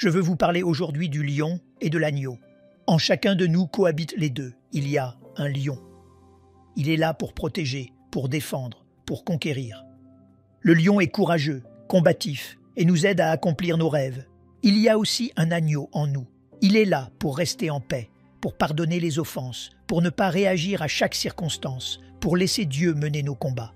Je veux vous parler aujourd'hui du lion et de l'agneau. En chacun de nous cohabitent les deux. Il y a un lion. Il est là pour protéger, pour défendre, pour conquérir. Le lion est courageux, combatif et nous aide à accomplir nos rêves. Il y a aussi un agneau en nous. Il est là pour rester en paix, pour pardonner les offenses, pour ne pas réagir à chaque circonstance, pour laisser Dieu mener nos combats.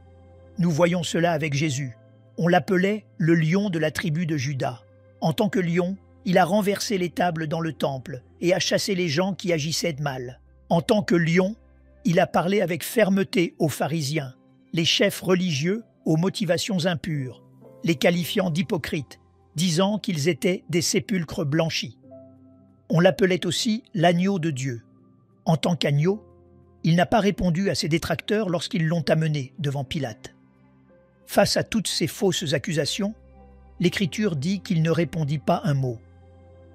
Nous voyons cela avec Jésus. On l'appelait le lion de la tribu de Juda. En tant que lion, il a renversé les tables dans le temple et a chassé les gens qui agissaient de mal. En tant que lion, il a parlé avec fermeté aux pharisiens, les chefs religieux aux motivations impures, les qualifiant d'hypocrites, disant qu'ils étaient des sépulcres blanchis. On l'appelait aussi l'agneau de Dieu. En tant qu'agneau, il n'a pas répondu à ses détracteurs lorsqu'ils l'ont amené devant Pilate. Face à toutes ces fausses accusations, l'Écriture dit qu'il ne répondit pas un mot.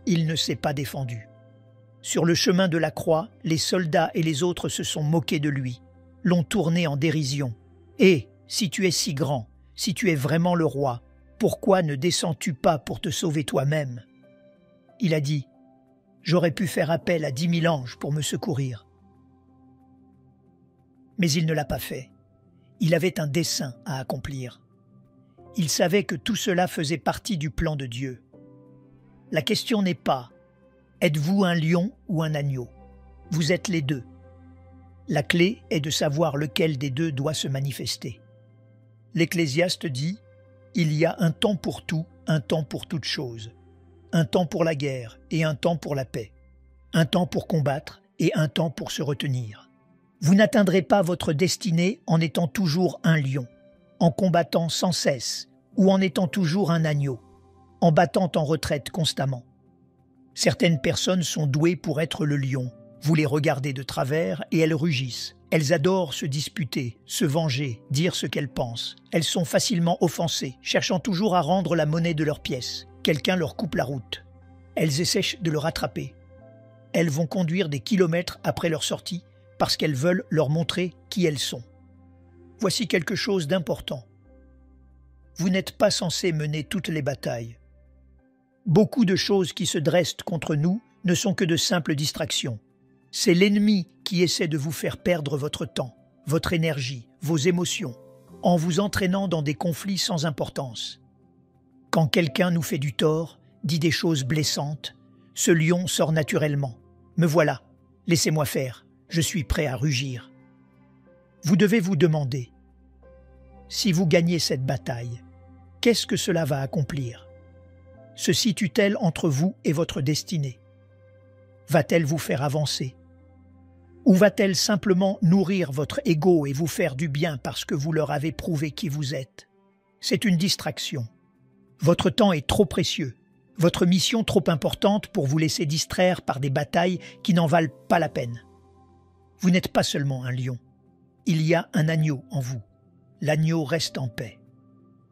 Il ne s'est pas défendu. Sur le chemin de la croix, les soldats et les autres se sont moqués de lui, l'ont tourné en dérision. « Et si tu es si grand, si tu es vraiment le roi, pourquoi ne descends-tu pas pour te sauver toi-même » Il a dit « J'aurais pu faire appel à 10 000 anges pour me secourir. » Mais il ne l'a pas fait. Il avait un dessein à accomplir. Il savait que tout cela faisait partie du plan de Dieu. La question n'est pas « Êtes-vous un lion ou un agneau ?» Vous êtes les deux. La clé est de savoir lequel des deux doit se manifester. L'Ecclésiaste dit « Il y a un temps pour tout, un temps pour toute chose. Un temps pour la guerre et un temps pour la paix. Un temps pour combattre et un temps pour se retenir. Vous n'atteindrez pas votre destinée en étant toujours un lion, en combattant sans cesse ou en étant toujours un agneau, en battant en retraite constamment. Certaines personnes sont douées pour être le lion. Vous les regardez de travers et elles rugissent. Elles adorent se disputer, se venger, dire ce qu'elles pensent. Elles sont facilement offensées, cherchant toujours à rendre la monnaie de leurs pièces. Quelqu'un leur coupe la route. Elles essaient de le rattraper. Elles vont conduire des kilomètres après leur sortie parce qu'elles veulent leur montrer qui elles sont. Voici quelque chose d'important. Vous n'êtes pas censé mener toutes les batailles. Beaucoup de choses qui se dressent contre nous ne sont que de simples distractions. C'est l'ennemi qui essaie de vous faire perdre votre temps, votre énergie, vos émotions, en vous entraînant dans des conflits sans importance. Quand quelqu'un nous fait du tort, dit des choses blessantes, ce lion sort naturellement. Me voilà, laissez-moi faire, je suis prêt à rugir. Vous devez vous demander, si vous gagnez cette bataille, qu'est-ce que cela va accomplir? Se situe-t-elle entre vous et votre destinée? Va-t-elle vous faire avancer? Ou va-t-elle simplement nourrir votre ego et vous faire du bien parce que vous leur avez prouvé qui vous êtes? C'est une distraction. Votre temps est trop précieux, votre mission trop importante pour vous laisser distraire par des batailles qui n'en valent pas la peine. Vous n'êtes pas seulement un lion. Il y a un agneau en vous. L'agneau reste en paix.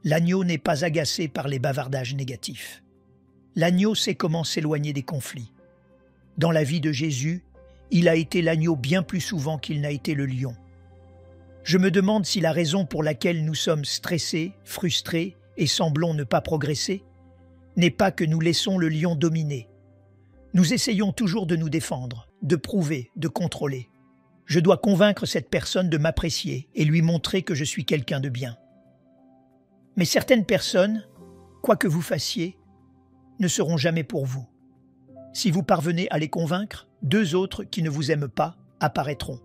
L'agneau n'est pas agacé par les bavardages négatifs. L'agneau sait comment s'éloigner des conflits. Dans la vie de Jésus, il a été l'agneau bien plus souvent qu'il n'a été le lion. Je me demande si la raison pour laquelle nous sommes stressés, frustrés et semblons ne pas progresser n'est pas que nous laissons le lion dominer. Nous essayons toujours de nous défendre, de prouver, de contrôler. Je dois convaincre cette personne de m'apprécier et lui montrer que je suis quelqu'un de bien. Mais certaines personnes, quoi que vous fassiez, ne seront jamais pour vous. Si vous parvenez à les convaincre, 2 autres qui ne vous aiment pas apparaîtront.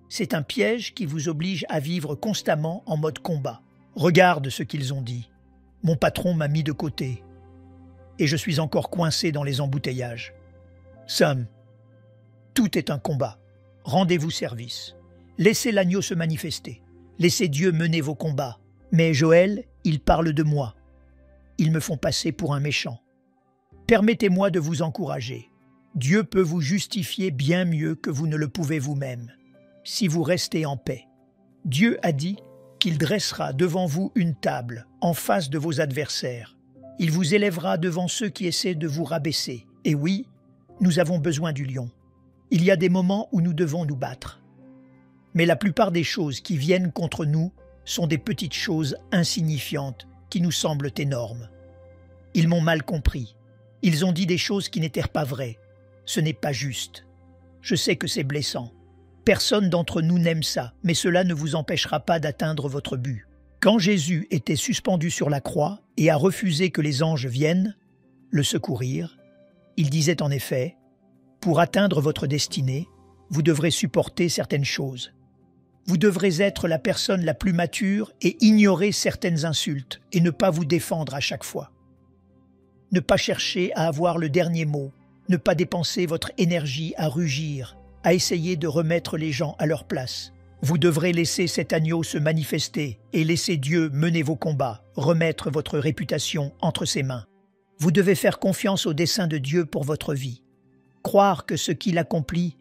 C'est un piège qui vous oblige à vivre constamment en mode combat. Regarde ce qu'ils ont dit. Mon patron m'a mis de côté. Et je suis encore coincé dans les embouteillages. Sam, tout est un combat. Rendez-vous service. Laissez l'agneau se manifester. Laissez Dieu mener vos combats. Mais Joël, ils parlent de moi. Ils me font passer pour un méchant. Permettez-moi de vous encourager. Dieu peut vous justifier bien mieux que vous ne le pouvez vous-même, si vous restez en paix. Dieu a dit qu'il dressera devant vous une table en face de vos adversaires. Il vous élèvera devant ceux qui essaient de vous rabaisser. Et oui, nous avons besoin du lion. Il y a des moments où nous devons nous battre. Mais la plupart des choses qui viennent contre nous sont des petites choses insignifiantes qui nous semblent énormes. Ils m'ont mal compris. Ils ont dit des choses qui n'étaient pas vraies. Ce n'est pas juste. Je sais que c'est blessant. Personne d'entre nous n'aime ça, mais cela ne vous empêchera pas d'atteindre votre but. Quand Jésus était suspendu sur la croix et a refusé que les anges viennent le secourir, il disait en effet « Pour atteindre votre destinée, vous devrez supporter certaines choses. Vous devrez être la personne la plus mature et ignorer certaines insultes et ne pas vous défendre à chaque fois. Ne pas chercher à avoir le dernier mot, ne pas dépenser votre énergie à rugir, à essayer de remettre les gens à leur place. Vous devrez laisser cet agneau se manifester et laisser Dieu mener vos combats, remettre votre réputation entre ses mains. Vous devez faire confiance au dessein de Dieu pour votre vie. Croire que ce qu'il accomplit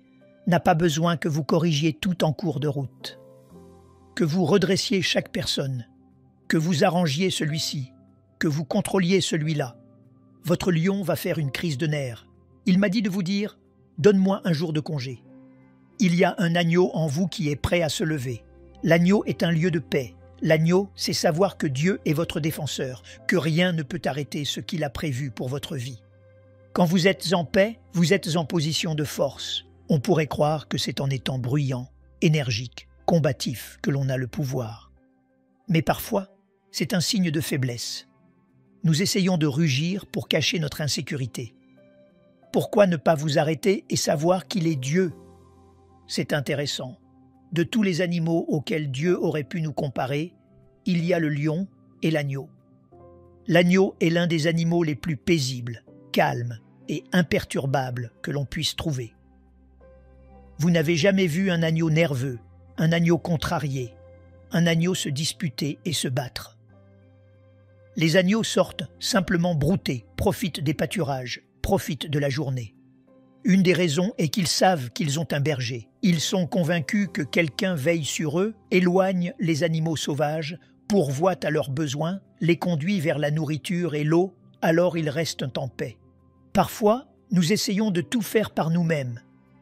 n'a pas besoin que vous corrigiez tout en cours de route. Que vous redressiez chaque personne, que vous arrangiez celui-ci, que vous contrôliez celui-là. Votre lion va faire une crise de nerfs. Il m'a dit de vous dire « Donne-moi un jour de congé ». Il y a un agneau en vous qui est prêt à se lever. L'agneau est un lieu de paix. L'agneau, c'est savoir que Dieu est votre défenseur, que rien ne peut arrêter ce qu'il a prévu pour votre vie. Quand vous êtes en paix, vous êtes en position de force. On pourrait croire que c'est en étant bruyant, énergique, combatif que l'on a le pouvoir. Mais parfois, c'est un signe de faiblesse. Nous essayons de rugir pour cacher notre insécurité. Pourquoi ne pas vous arrêter et savoir qu'il est Dieu? C'est intéressant. De tous les animaux auxquels Dieu aurait pu nous comparer, il y a le lion et l'agneau. L'agneau est l'un des animaux les plus paisibles, calmes et imperturbables que l'on puisse trouver. Vous n'avez jamais vu un agneau nerveux, un agneau contrarié, un agneau se disputer et se battre. Les agneaux sortent simplement brouter, profitent des pâturages, profitent de la journée. Une des raisons est qu'ils savent qu'ils ont un berger. Ils sont convaincus que quelqu'un veille sur eux, éloigne les animaux sauvages, pourvoit à leurs besoins, les conduit vers la nourriture et l'eau, alors ils restent en paix. Parfois, nous essayons de tout faire par nous-mêmes.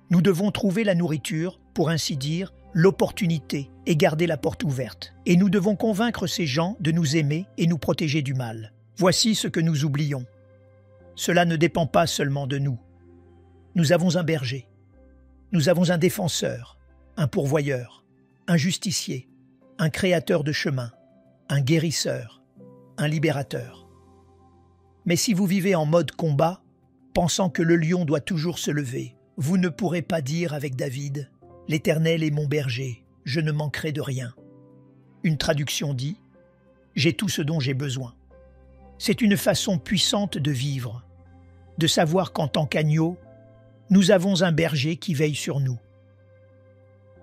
Nous devons trouver la nourriture, pour ainsi dire, l'opportunité et garder la porte ouverte. Et nous devons convaincre ces gens de nous aimer et nous protéger du mal. Voici ce que nous oublions. Cela ne dépend pas seulement de nous. Nous avons un berger. Nous avons un défenseur, un pourvoyeur, un justicier, un créateur de chemin, un guérisseur, un libérateur. Mais si vous vivez en mode combat, pensant que le lion doit toujours se lever, vous ne pourrez pas dire avec David « L'Éternel est mon berger, je ne manquerai de rien ». Une traduction dit « J'ai tout ce dont j'ai besoin ». C'est une façon puissante de vivre, de savoir qu'en tant qu'agneau, nous avons un berger qui veille sur nous.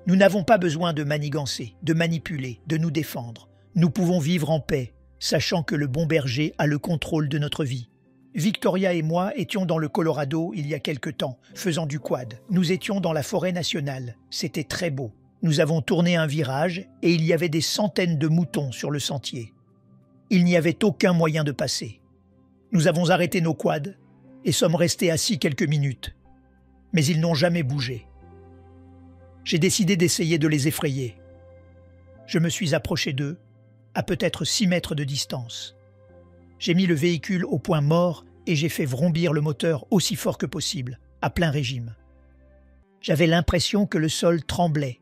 Nous n'avons pas besoin de manigancer, de manipuler, de nous défendre. Nous pouvons vivre en paix, sachant que le bon berger a le contrôle de notre vie. Victoria et moi étions dans le Colorado il y a quelque temps, faisant du quad. Nous étions dans la forêt nationale. C'était très beau. Nous avons tourné un virage et il y avait des centaines de moutons sur le sentier. Il n'y avait aucun moyen de passer. Nous avons arrêté nos quads et sommes restés assis quelques minutes. Mais ils n'ont jamais bougé. J'ai décidé d'essayer de les effrayer. Je me suis approché d'eux, à peut-être 6 mètres de distance. J'ai mis le véhicule au point mort et j'ai fait vrombir le moteur aussi fort que possible, à plein régime. J'avais l'impression que le sol tremblait.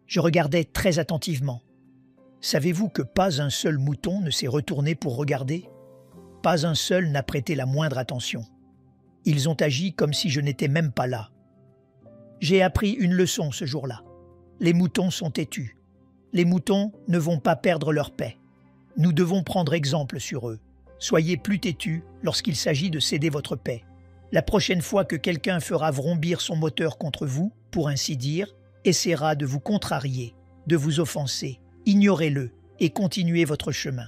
Je regardais très attentivement. Savez-vous que pas un seul mouton ne s'est retourné pour regarder? Pas un seul n'a prêté la moindre attention. Ils ont agi comme si je n'étais même pas là. J'ai appris une leçon ce jour-là. Les moutons sont têtus. Les moutons ne vont pas perdre leur paix. Nous devons prendre exemple sur eux. Soyez plus têtus lorsqu'il s'agit de céder votre paix. La prochaine fois que quelqu'un fera vrombir son moteur contre vous, pour ainsi dire, essaiera de vous contrarier, de vous offenser, ignorez-le et continuez votre chemin.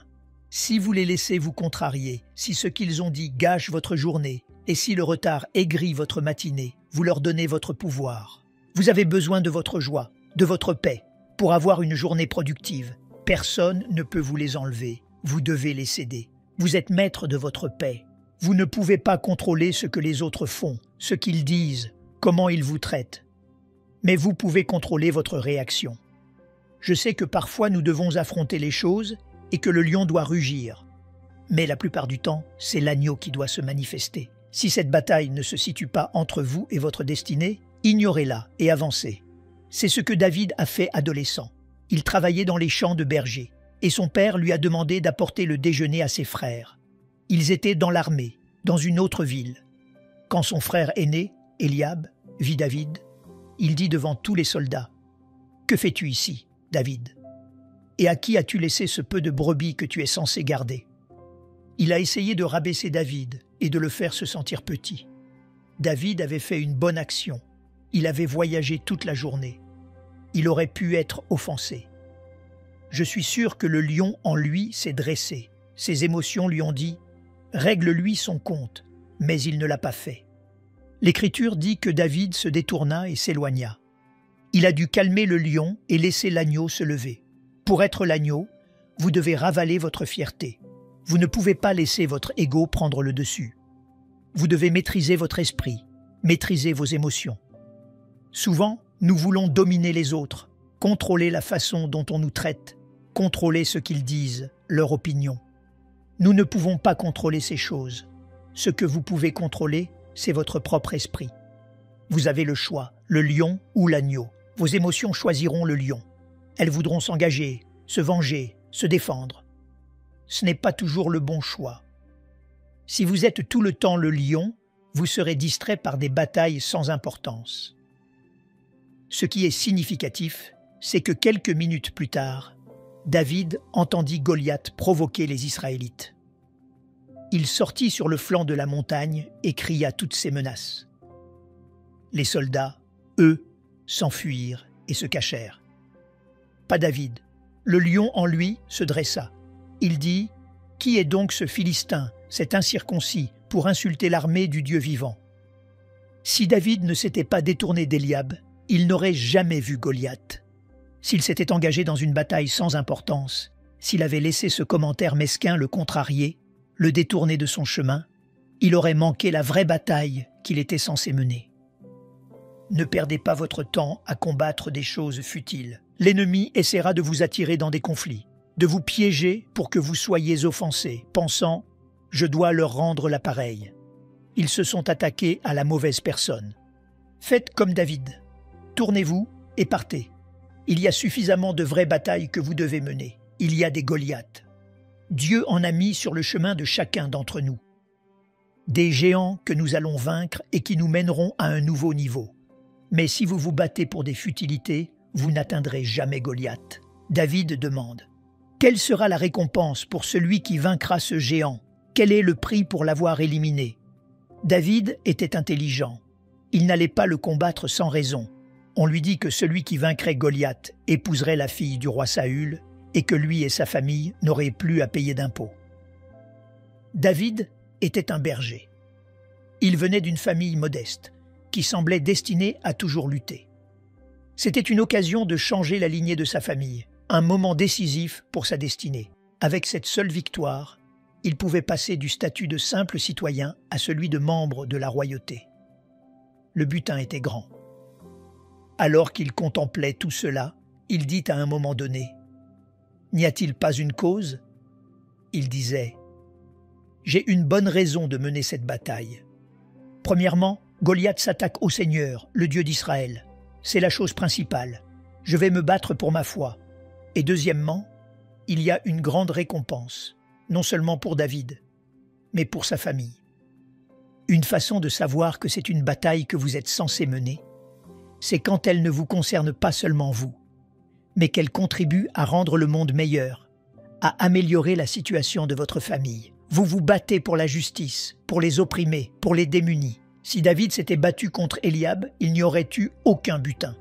Si vous les laissez vous contrarier, si ce qu'ils ont dit gâche votre journée, et si le retard aigrit votre matinée, vous leur donnez votre pouvoir. Vous avez besoin de votre joie, de votre paix, pour avoir une journée productive. Personne ne peut vous les enlever, vous devez les céder. Vous êtes maître de votre paix. Vous ne pouvez pas contrôler ce que les autres font, ce qu'ils disent, comment ils vous traitent. Mais vous pouvez contrôler votre réaction. Je sais que parfois nous devons affronter les choses et que le lion doit rugir. Mais la plupart du temps, c'est l'agneau qui doit se manifester. Si cette bataille ne se situe pas entre vous et votre destinée, ignorez-la et avancez. C'est ce que David a fait adolescent. Il travaillait dans les champs de berger, et son père lui a demandé d'apporter le déjeuner à ses frères. Ils étaient dans l'armée, dans une autre ville. Quand son frère aîné, Eliab, vit David, il dit devant tous les soldats, « Que fais-tu ici, David? Et à qui as-tu laissé ce peu de brebis que tu es censé garder ?» Il a essayé de rabaisser David et de le faire se sentir petit. David avait fait une bonne action. Il avait voyagé toute la journée. Il aurait pu être offensé. Je suis sûr que le lion en lui s'est dressé. Ses émotions lui ont dit « Règle-lui son compte », mais il ne l'a pas fait. L'Écriture dit que David se détourna et s'éloigna. Il a dû calmer le lion et laisser l'agneau se lever. Pour être l'agneau, vous devez ravaler votre fierté. Vous ne pouvez pas laisser votre ego prendre le dessus. Vous devez maîtriser votre esprit, maîtriser vos émotions. Souvent, nous voulons dominer les autres, contrôler la façon dont on nous traite, contrôler ce qu'ils disent, leur opinion. Nous ne pouvons pas contrôler ces choses. Ce que vous pouvez contrôler, c'est votre propre esprit. Vous avez le choix, le lion ou l'agneau. Vos émotions choisiront le lion. Elles voudront s'engager, se venger, se défendre. Ce n'est pas toujours le bon choix. Si vous êtes tout le temps le lion, vous serez distrait par des batailles sans importance. Ce qui est significatif, c'est que quelques minutes plus tard, David entendit Goliath provoquer les Israélites. Il sortit sur le flanc de la montagne et cria toutes ses menaces. Les soldats, eux, s'enfuirent et se cachèrent. Pas David. Le lion en lui se dressa. Il dit « Qui est donc ce Philistin, cet incirconcis, pour insulter l'armée du Dieu vivant ?» Si David ne s'était pas détourné d'Eliab, il n'aurait jamais vu Goliath. S'il s'était engagé dans une bataille sans importance, s'il avait laissé ce commentaire mesquin le contrarier, le détourner de son chemin, il aurait manqué la vraie bataille qu'il était censé mener. Ne perdez pas votre temps à combattre des choses futiles. L'ennemi essaiera de vous attirer dans des conflits, de vous piéger pour que vous soyez offensés, pensant « je dois leur rendre la pareille ». Ils se sont attaqués à la mauvaise personne. Faites comme David. Tournez-vous et partez. Il y a suffisamment de vraies batailles que vous devez mener. Il y a des Goliaths. Dieu en a mis sur le chemin de chacun d'entre nous. Des géants que nous allons vaincre et qui nous mèneront à un nouveau niveau. Mais si vous vous battez pour des futilités, vous n'atteindrez jamais Goliath. David demande « Quelle sera la récompense pour celui qui vaincra ce géant? Quel est le prix pour l'avoir éliminé ?» David était intelligent. Il n'allait pas le combattre sans raison. On lui dit que celui qui vaincrait Goliath épouserait la fille du roi Saül et que lui et sa famille n'auraient plus à payer d'impôts. David était un berger. Il venait d'une famille modeste, qui semblait destinée à toujours lutter. C'était une occasion de changer la lignée de sa famille, un moment décisif pour sa destinée. Avec cette seule victoire, il pouvait passer du statut de simple citoyen à celui de membre de la royauté. Le butin était grand. Alors qu'il contemplait tout cela, il dit à un moment donné « N'y a-t-il pas une cause ?» Il disait « J'ai une bonne raison de mener cette bataille. Premièrement, Goliath s'attaque au Seigneur, le Dieu d'Israël. C'est la chose principale. Je vais me battre pour ma foi. Et deuxièmement, il y a une grande récompense, non seulement pour David, mais pour sa famille. Une façon de savoir que c'est une bataille que vous êtes censé mener, c'est quand elle ne vous concerne pas seulement vous, mais qu'elle contribue à rendre le monde meilleur, à améliorer la situation de votre famille. Vous vous battez pour la justice, pour les opprimés, pour les démunis. Si David s'était battu contre Eliab, il n'y aurait eu aucun butin.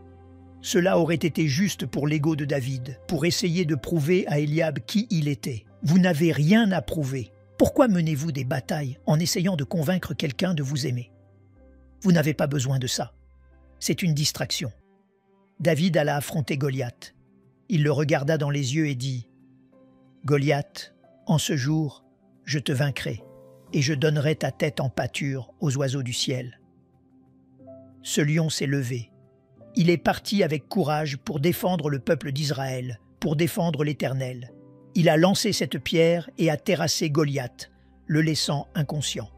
Cela aurait été juste pour l'ego de David, pour essayer de prouver à Eliab qui il était. Vous n'avez rien à prouver. Pourquoi menez-vous des batailles en essayant de convaincre quelqu'un de vous aimer? Vous n'avez pas besoin de ça. C'est une distraction. David alla affronter Goliath. Il le regarda dans les yeux et dit « Goliath, en ce jour, je te vaincrai, et je donnerai ta tête en pâture aux oiseaux du ciel. » Ce lion s'est levé. Il est parti avec courage pour défendre le peuple d'Israël, pour défendre l'Éternel. Il a lancé cette pierre et a terrassé Goliath, le laissant inconscient.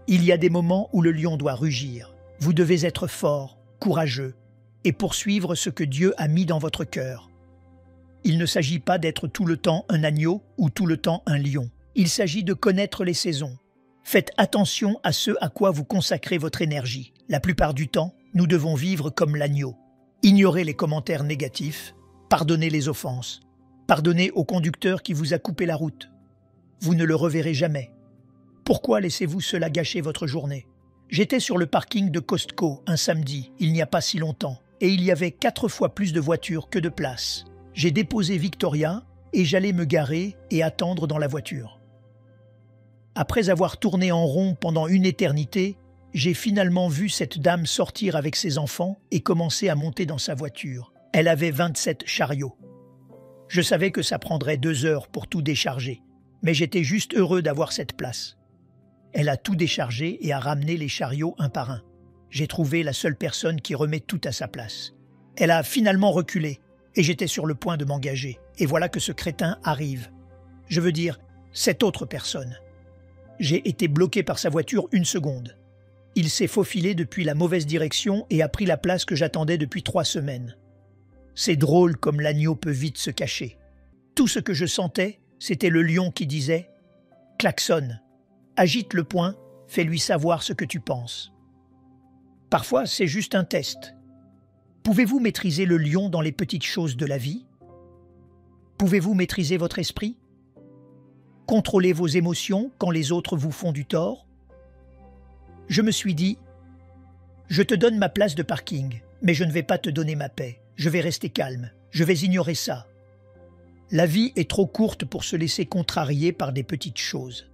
Il y a des moments où le lion doit rugir. Vous devez être fort, courageux et poursuivre ce que Dieu a mis dans votre cœur. Il ne s'agit pas d'être tout le temps un agneau ou tout le temps un lion. Il s'agit de connaître les saisons. Faites attention à ce à quoi vous consacrez votre énergie. La plupart du temps, nous devons vivre comme l'agneau. Ignorez les commentaires négatifs, pardonnez les offenses, pardonnez au conducteur qui vous a coupé la route. Vous ne le reverrez jamais. Pourquoi laissez-vous cela gâcher votre journée? J'étais sur le parking de Costco un samedi, il n'y a pas si longtemps, et il y avait 4 fois plus de voitures que de places. J'ai déposé Victoria et j'allais me garer et attendre dans la voiture. Après avoir tourné en rond pendant une éternité, j'ai finalement vu cette dame sortir avec ses enfants et commencer à monter dans sa voiture. Elle avait 27 chariots. Je savais que ça prendrait 2 heures pour tout décharger, mais j'étais juste heureux d'avoir cette place. Elle a tout déchargé et a ramené les chariots un par un. J'ai trouvé la seule personne qui remet tout à sa place. Elle a finalement reculé et j'étais sur le point de m'engager. Et voilà que ce crétin arrive. Je veux dire, cette autre personne. J'ai été bloqué par sa voiture 1 seconde. Il s'est faufilé depuis la mauvaise direction et a pris la place que j'attendais depuis 3 semaines. C'est drôle comme l'agneau peut vite se cacher. Tout ce que je sentais, c'était le lion qui disait « Klaxonne, agite le poing, fais-lui savoir ce que tu penses. » Parfois, c'est juste un test. Pouvez-vous maîtriser le lion dans les petites choses de la vie? Pouvez-vous maîtriser votre esprit? Contrôler vos émotions quand les autres vous font du tort? Je me suis dit, je te donne ma place de parking, mais je ne vais pas te donner ma paix. Je vais rester calme, je vais ignorer ça. La vie est trop courte pour se laisser contrarier par des petites choses.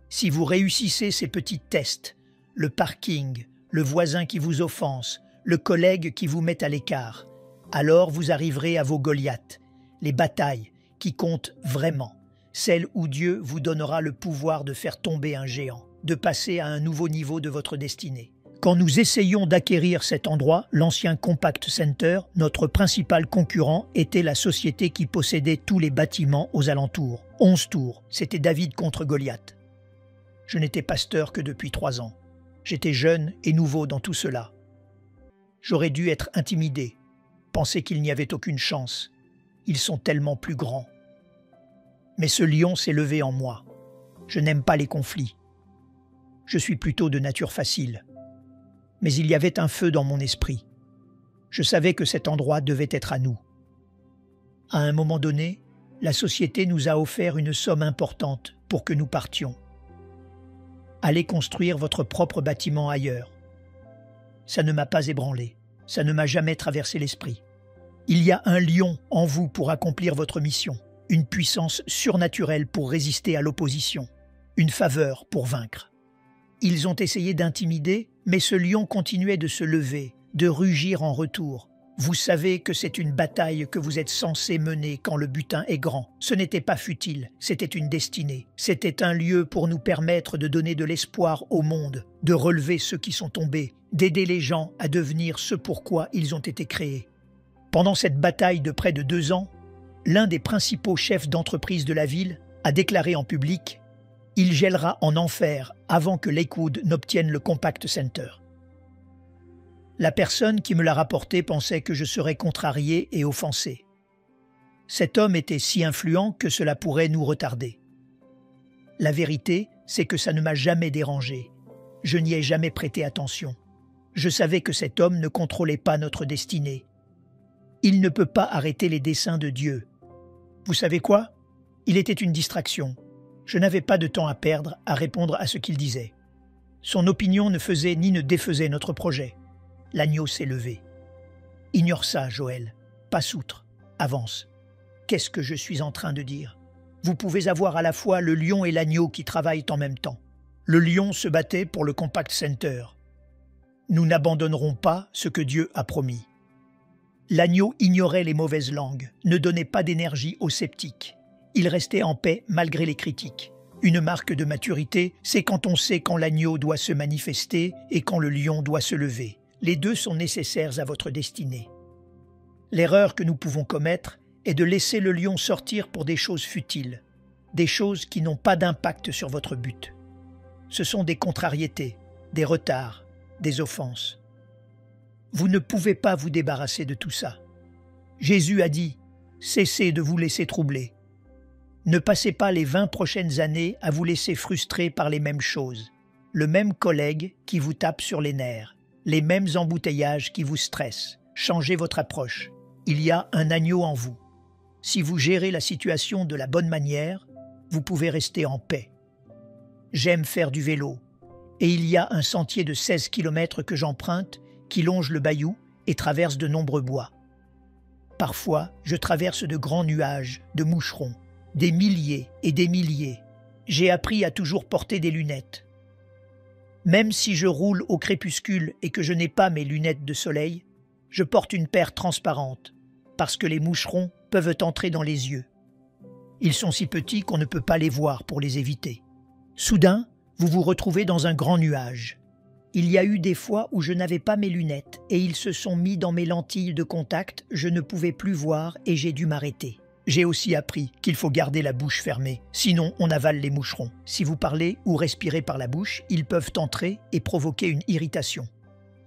Si vous réussissez ces petits tests, le parking, le voisin qui vous offense, le collègue qui vous met à l'écart, alors vous arriverez à vos Goliaths, les batailles qui comptent vraiment, celles où Dieu vous donnera le pouvoir de faire tomber un géant, de passer à un nouveau niveau de votre destinée. Quand nous essayons d'acquérir cet endroit, l'ancien Compact Center, notre principal concurrent était la société qui possédait tous les bâtiments aux alentours. 11 tours, c'était David contre Goliath. Je n'étais pasteur que depuis 3 ans. J'étais jeune et nouveau dans tout cela. J'aurais dû être intimidé, penser qu'il n'y avait aucune chance. Ils sont tellement plus grands. Mais ce lion s'est levé en moi. Je n'aime pas les conflits. Je suis plutôt de nature facile. Mais il y avait un feu dans mon esprit. Je savais que cet endroit devait être à nous. À un moment donné, la société nous a offert une somme importante pour que nous partions. Allez construire votre propre bâtiment ailleurs. Ça ne m'a pas ébranlé, ça ne m'a jamais traversé l'esprit. Il y a un lion en vous pour accomplir votre mission, une puissance surnaturelle pour résister à l'opposition, une faveur pour vaincre. Ils ont essayé d'intimider, mais ce lion continuait de se lever, de rugir en retour. Vous savez que c'est une bataille que vous êtes censé mener quand le butin est grand. Ce n'était pas futile, c'était une destinée. C'était un lieu pour nous permettre de donner de l'espoir au monde, de relever ceux qui sont tombés, d'aider les gens à devenir ce pourquoi ils ont été créés. Pendant cette bataille de près de 2 ans, l'un des principaux chefs d'entreprise de la ville a déclaré en public « Il gèlera en enfer avant que Lakewood n'obtienne le Compact Center ». La personne qui me l'a rapporté pensait que je serais contrarié et offensé. Cet homme était si influent que cela pourrait nous retarder. La vérité, c'est que ça ne m'a jamais dérangé. Je n'y ai jamais prêté attention. Je savais que cet homme ne contrôlait pas notre destinée. Il ne peut pas arrêter les desseins de Dieu. Vous savez quoi? Il était une distraction. Je n'avais pas de temps à perdre à répondre à ce qu'il disait. Son opinion ne faisait ni ne défaisait notre projet. L'agneau s'est levé. Ignore ça, Joël. Passe outre. Avance. Qu'est-ce que je suis en train de dire? Vous pouvez avoir à la fois le lion et l'agneau qui travaillent en même temps. Le lion se battait pour le Compact Center. Nous n'abandonnerons pas ce que Dieu a promis. L'agneau ignorait les mauvaises langues, ne donnait pas d'énergie aux sceptiques. Il restait en paix malgré les critiques. Une marque de maturité, c'est quand on sait quand l'agneau doit se manifester et quand le lion doit se lever. Les deux sont nécessaires à votre destinée. L'erreur que nous pouvons commettre est de laisser le lion sortir pour des choses futiles, des choses qui n'ont pas d'impact sur votre but. ce sont des contrariétés, des retards, des offenses. Vous ne pouvez pas vous débarrasser de tout ça. Jésus a dit « Cessez de vous laisser troubler ». Ne passez pas les 20 prochaines années à vous laisser frustrer par les mêmes choses, le même collègue qui vous tape sur les nerfs, les mêmes embouteillages qui vous stressent. Changez votre approche. Il y a un agneau en vous. Si vous gérez la situation de la bonne manière, vous pouvez rester en paix. J'aime faire du vélo, et il y a un sentier de 16 km que j'emprunte qui longe le bayou et traverse de nombreux bois. Parfois, je traverse de grands nuages, de moucherons, des milliers et des milliers. J'ai appris à toujours porter des lunettes. Même si je roule au crépuscule et que je n'ai pas mes lunettes de soleil, je porte une paire transparente, parce que les moucherons peuvent entrer dans les yeux. Ils sont si petits qu'on ne peut pas les voir pour les éviter. Soudain, vous vous retrouvez dans un grand nuage. Il y a eu des fois où je n'avais pas mes lunettes et ils se sont mis dans mes lentilles de contact, je ne pouvais plus voir et j'ai dû m'arrêter. J'ai aussi appris qu'il faut garder la bouche fermée, sinon on avale les moucherons. Si vous parlez ou respirez par la bouche, ils peuvent entrer et provoquer une irritation.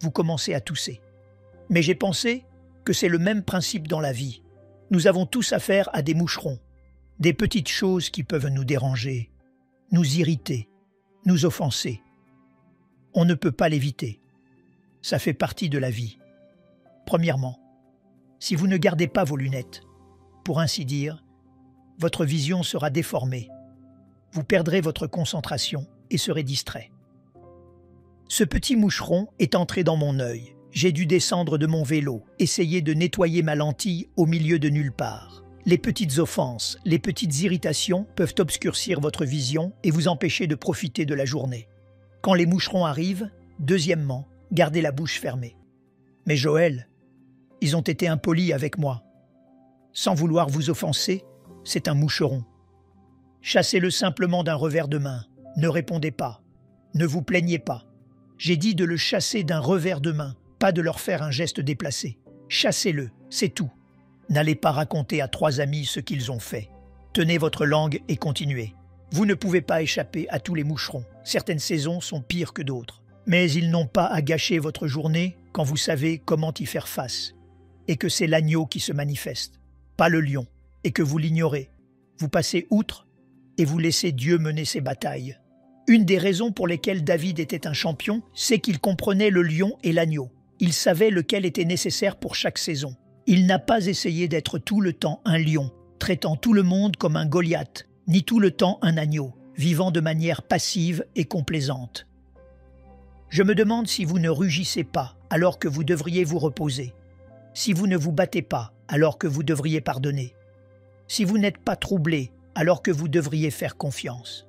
Vous commencez à tousser. Mais j'ai pensé que c'est le même principe dans la vie. Nous avons tous affaire à des moucherons, des petites choses qui peuvent nous déranger, nous irriter, nous offenser. On ne peut pas l'éviter. Ça fait partie de la vie. Premièrement, si vous ne gardez pas vos lunettes, pour ainsi dire, votre vision sera déformée. Vous perdrez votre concentration et serez distrait. Ce petit moucheron est entré dans mon œil. J'ai dû descendre de mon vélo, essayer de nettoyer ma lentille au milieu de nulle part. Les petites offenses, les petites irritations peuvent obscurcir votre vision et vous empêcher de profiter de la journée. Quand les moucherons arrivent, deuxièmement, gardez la bouche fermée. Mais Joël, ils ont été impolis avec moi. Sans vouloir vous offenser, c'est un moucheron. Chassez-le simplement d'un revers de main. Ne répondez pas. Ne vous plaignez pas. J'ai dit de le chasser d'un revers de main, pas de leur faire un geste déplacé. Chassez-le, c'est tout. N'allez pas raconter à 3 amis ce qu'ils ont fait. Tenez votre langue et continuez. Vous ne pouvez pas échapper à tous les moucherons. Certaines saisons sont pires que d'autres. Mais ils n'ont pas à gâcher votre journée quand vous savez comment y faire face. Et que c'est l'agneau qui se manifeste, pas le lion, et que vous l'ignorez. Vous passez outre et vous laissez Dieu mener ses batailles. Une des raisons pour lesquelles David était un champion, c'est qu'il comprenait le lion et l'agneau. Il savait lequel était nécessaire pour chaque saison. Il n'a pas essayé d'être tout le temps un lion, traitant tout le monde comme un Goliath, ni tout le temps un agneau, vivant de manière passive et complaisante. Je me demande si vous ne rugissez pas alors que vous devriez vous reposer, si vous ne vous battez pas alors que vous devriez pardonner, si vous n'êtes pas troublé alors que vous devriez faire confiance.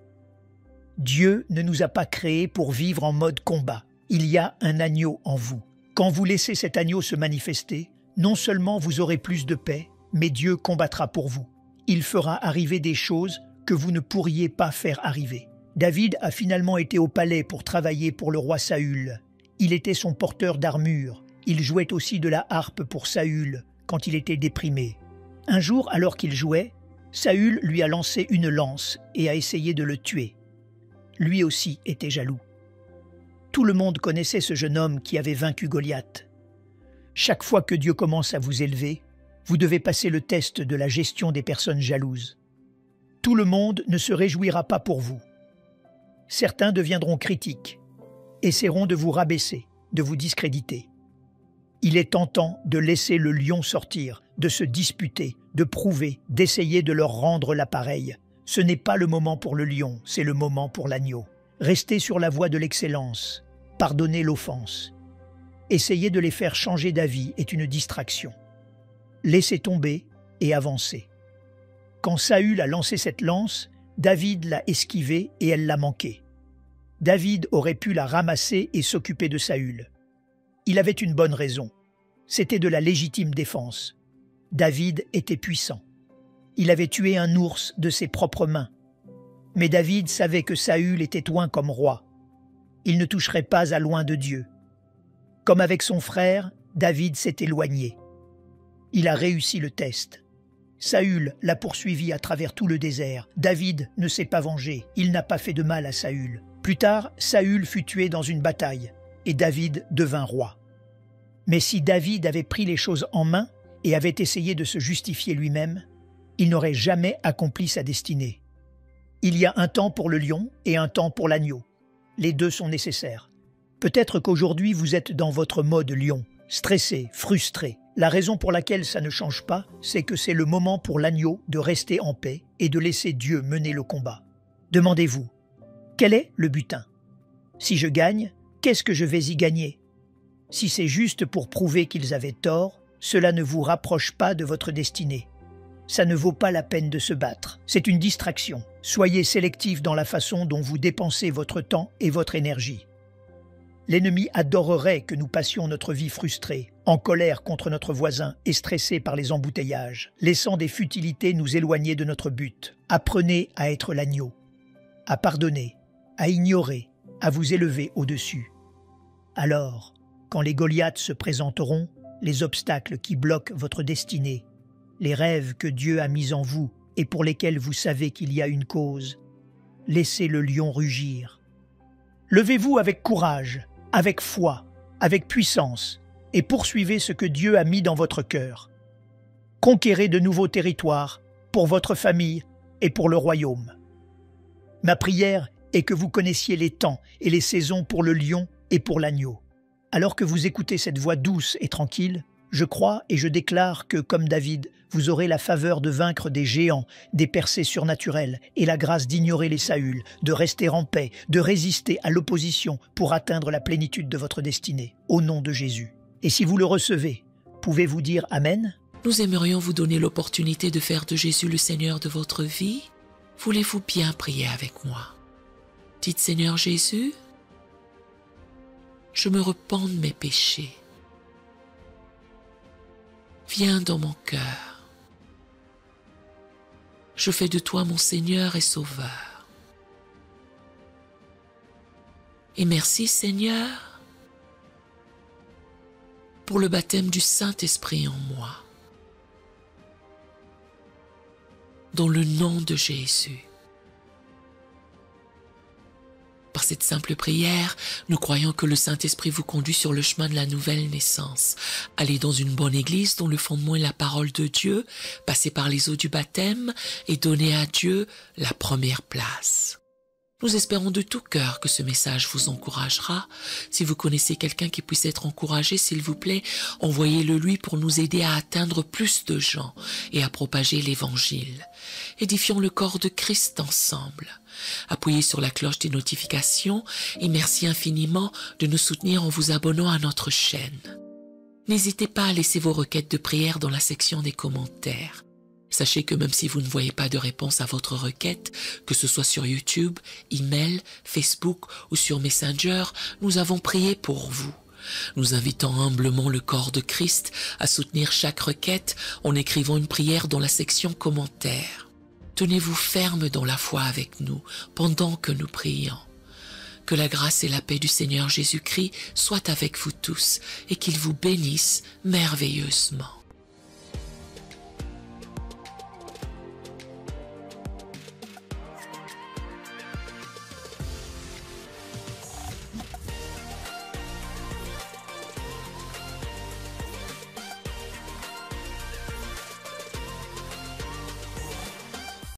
Dieu ne nous a pas créés pour vivre en mode combat. Il y a un agneau en vous. Quand vous laissez cet agneau se manifester, non seulement vous aurez plus de paix, mais Dieu combattra pour vous. Il fera arriver des choses que vous ne pourriez pas faire arriver. David a finalement été au palais pour travailler pour le roi Saül. Il était son porteur d'armure. Il jouait aussi de la harpe pour Saül quand il était déprimé. Un jour, alors qu'il jouait, Saül lui a lancé une lance et a essayé de le tuer. Lui aussi était jaloux. Tout le monde connaissait ce jeune homme qui avait vaincu Goliath. Chaque fois que Dieu commence à vous élever, vous devez passer le test de la gestion des personnes jalouses. Tout le monde ne se réjouira pas pour vous. Certains deviendront critiques, essaieront de vous rabaisser, de vous discréditer. Il est tentant de laisser le lion sortir, de se disputer, de prouver, d'essayer de leur rendre l'appareil. Ce n'est pas le moment pour le lion, c'est le moment pour l'agneau. Restez sur la voie de l'excellence, pardonnez l'offense. Essayer de les faire changer d'avis est une distraction. Laissez tomber et avancez. Quand Saül a lancé cette lance, David l'a esquivée et elle l'a manqué. David aurait pu la ramasser et s'occuper de Saül. Il avait une bonne raison. C'était de la légitime défense. David était puissant. Il avait tué un ours de ses propres mains. Mais David savait que Saül était oint comme roi. Il ne toucherait pas à loin de Dieu. Comme avec son frère, David s'est éloigné. Il a réussi le test. Saül l'a poursuivi à travers tout le désert. David ne s'est pas vengé. Il n'a pas fait de mal à Saül. Plus tard, Saül fut tué dans une bataille et David devint roi. Mais si David avait pris les choses en main et avait essayé de se justifier lui-même, il n'aurait jamais accompli sa destinée. Il y a un temps pour le lion et un temps pour l'agneau. Les deux sont nécessaires. Peut-être qu'aujourd'hui vous êtes dans votre mode lion, stressé, frustré. La raison pour laquelle ça ne change pas, c'est que c'est le moment pour l'agneau de rester en paix et de laisser Dieu mener le combat. Demandez-vous, quel est le butin? Si je gagne, qu'est-ce que je vais y gagner? Si c'est juste pour prouver qu'ils avaient tort, cela ne vous rapproche pas de votre destinée. Ça ne vaut pas la peine de se battre. C'est une distraction. Soyez sélectif dans la façon dont vous dépensez votre temps et votre énergie. L'ennemi adorerait que nous passions notre vie frustrée, en colère contre notre voisin et stressés par les embouteillages, laissant des futilités nous éloigner de notre but. Apprenez à être l'agneau, à pardonner, à ignorer, à vous élever au-dessus. Alors, quand les Goliaths se présenteront, les obstacles qui bloquent votre destinée, les rêves que Dieu a mis en vous et pour lesquels vous savez qu'il y a une cause, laissez le lion rugir. Levez-vous avec courage, avec foi, avec puissance, et poursuivez ce que Dieu a mis dans votre cœur. Conquérez de nouveaux territoires pour votre famille et pour le royaume. Ma prière est que vous connaissiez les temps et les saisons pour le lion et pour l'agneau. Alors que vous écoutez cette voix douce et tranquille, je crois et je déclare que, comme David, vous aurez la faveur de vaincre des géants, des percées surnaturelles et la grâce d'ignorer les Saül, de rester en paix, de résister à l'opposition pour atteindre la plénitude de votre destinée, au nom de Jésus. Et si vous le recevez, pouvez-vous dire Amen? Nous aimerions vous donner l'opportunité de faire de Jésus le Seigneur de votre vie. Voulez-vous bien prier avec moi? Dites Seigneur Jésus, je me repens de mes péchés. Viens dans mon cœur. Je fais de toi mon Seigneur et Sauveur. Et merci Seigneur pour le baptême du Saint-Esprit en moi. Dans le nom de Jésus. Par cette simple prière, nous croyons que le Saint-Esprit vous conduit sur le chemin de la nouvelle naissance. Allez dans une bonne église dont le fondement est la parole de Dieu, passez par les eaux du baptême et donnez à Dieu la première place. Nous espérons de tout cœur que ce message vous encouragera. Si vous connaissez quelqu'un qui puisse être encouragé, s'il vous plaît, envoyez-le lui pour nous aider à atteindre plus de gens et à propager l'Évangile. Édifions le corps de Christ ensemble. Appuyez sur la cloche des notifications et merci infiniment de nous soutenir en vous abonnant à notre chaîne. N'hésitez pas à laisser vos requêtes de prière dans la section des commentaires. Sachez que même si vous ne voyez pas de réponse à votre requête, que ce soit sur YouTube, email, Facebook ou sur Messenger, nous avons prié pour vous. Nous invitons humblement le corps de Christ à soutenir chaque requête en écrivant une prière dans la section commentaires. Tenez-vous ferme dans la foi avec nous pendant que nous prions. Que la grâce et la paix du Seigneur Jésus-Christ soient avec vous tous et qu'il vous bénisse merveilleusement.